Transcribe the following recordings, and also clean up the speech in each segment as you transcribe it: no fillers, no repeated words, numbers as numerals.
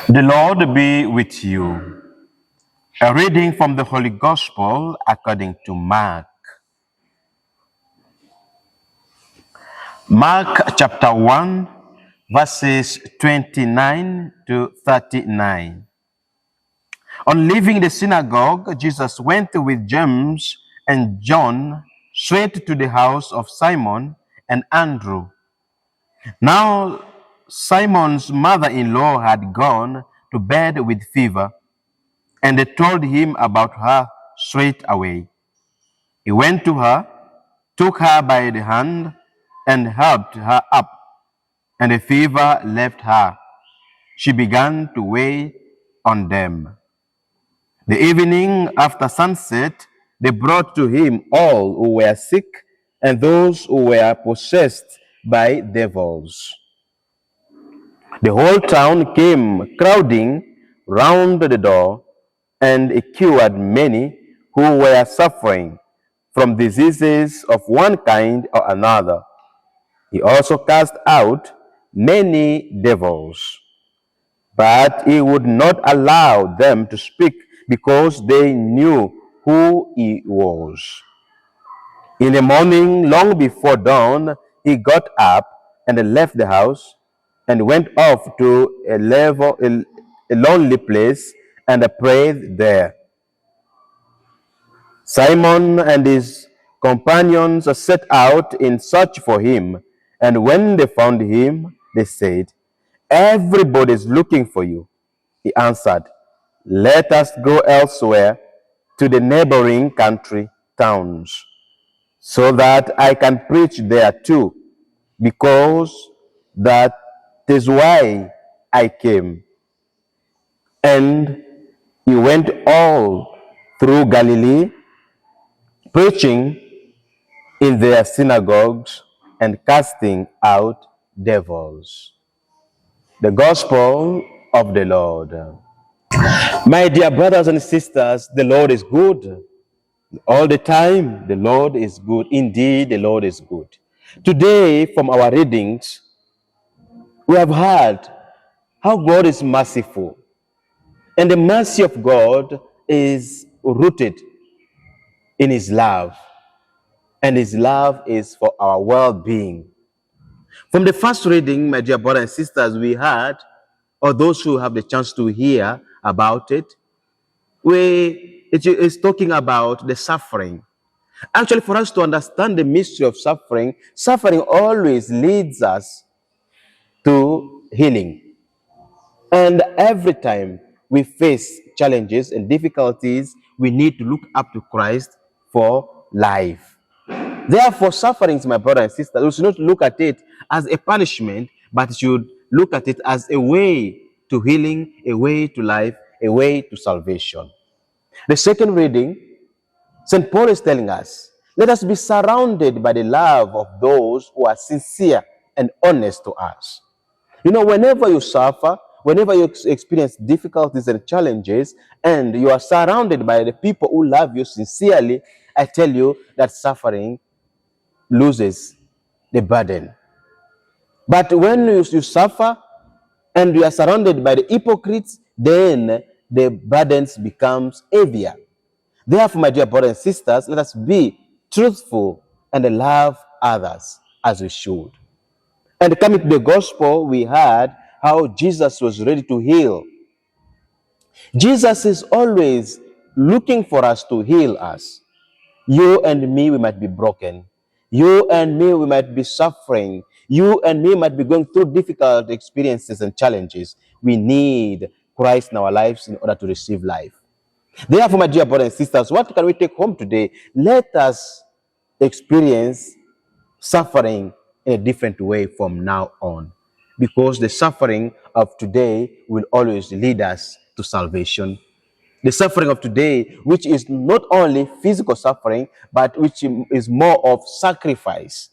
The Lord be with you. A reading from the Holy Gospel according to Mark. Mark chapter 1, verses 29 to 39. On leaving the synagogue, Jesus went with James and John straight to the house of Simon and Andrew. Now, Simon's mother-in-law had gone to bed with fever, and they told him about her straight away. He went to her, took her by the hand, and helped her up, and the fever left her. She began to wait on them. The evening after sunset, they brought to him all who were sick and those who were possessed by devils. The whole town came crowding round the door, and he cured many who were suffering from diseases of one kind or another. He also cast out many devils, but he would not allow them to speak because they knew who he was. In the morning, long before dawn, he got up and left the house and went off to a lonely place and prayed there. Simon and his companions set out in search for him, and when they found him, they said, "Everybody is looking for you." He answered, "Let us go elsewhere to the neighboring country towns, so that I can preach there too, because that is why I came." And he went all through Galilee, preaching in their synagogues and casting out devils. The Gospel of the Lord. My dear brothers and sisters, the Lord is good. All the time, the Lord is good. Indeed, the Lord is good. Today, from our readings, we have heard how God is merciful. And the mercy of God is rooted in His love. And His love is for our well-being. From the first reading, my dear brothers and sisters, we heard, or those who have the chance to hear about it, it is talking about the suffering. Actually, for us to understand the mystery of suffering, suffering always leads us to healing. And every time we face challenges and difficulties, we need to look up to Christ for life. Therefore, sufferings, my brother and sister, we should not look at it as a punishment, but should look at it as a way to healing, a way to life, a way to salvation. The second reading, St. Paul is telling us, let us be surrounded by the love of those who are sincere and honest to us. You know, whenever you suffer, whenever you experience difficulties and challenges, and you are surrounded by the people who love you sincerely, I tell you that suffering loses the burden. But when you suffer and you are surrounded by the hypocrites, then the burdens becomes heavier. Therefore, my dear brothers and sisters, let us be truthful and love others as we should. And coming to the gospel, we heard how Jesus was ready to heal. Jesus is always looking for us to heal us. You and me, we might be broken. You and me, we might be suffering. You and me might be going through difficult experiences and challenges. We need Christ in our lives in order to receive life. Therefore, my dear brothers and sisters, what can we take home today? Let us experience suffering in a different way from now on, because the suffering of today will always lead us to salvation. The suffering of today, which is not only physical suffering, but which is more of sacrifice.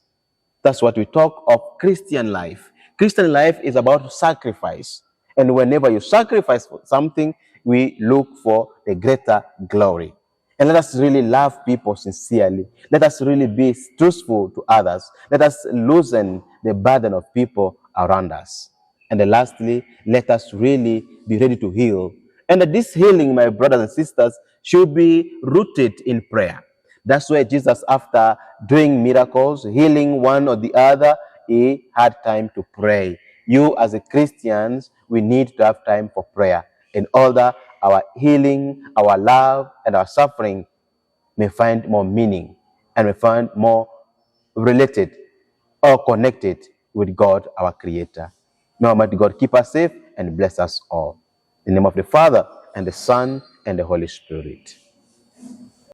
That's what we talk of Christian life. Christian life is about sacrifice. And whenever you sacrifice for something, we look for a greater glory. And let us really love people sincerely. Let us really be truthful to others. Let us loosen the burden of people around us. And then lastly, let us really be ready to heal. And that this healing, my brothers and sisters, should be rooted in prayer. That's why Jesus, after doing miracles, healing one or the other, he had time to pray. You, as a Christians, we need to have time for prayer in order our healing, our love, and our suffering may find more meaning and may find more related or connected with God, our Creator. May Almighty God keep us safe and bless us all. In the name of the Father, and the Son, and the Holy Spirit.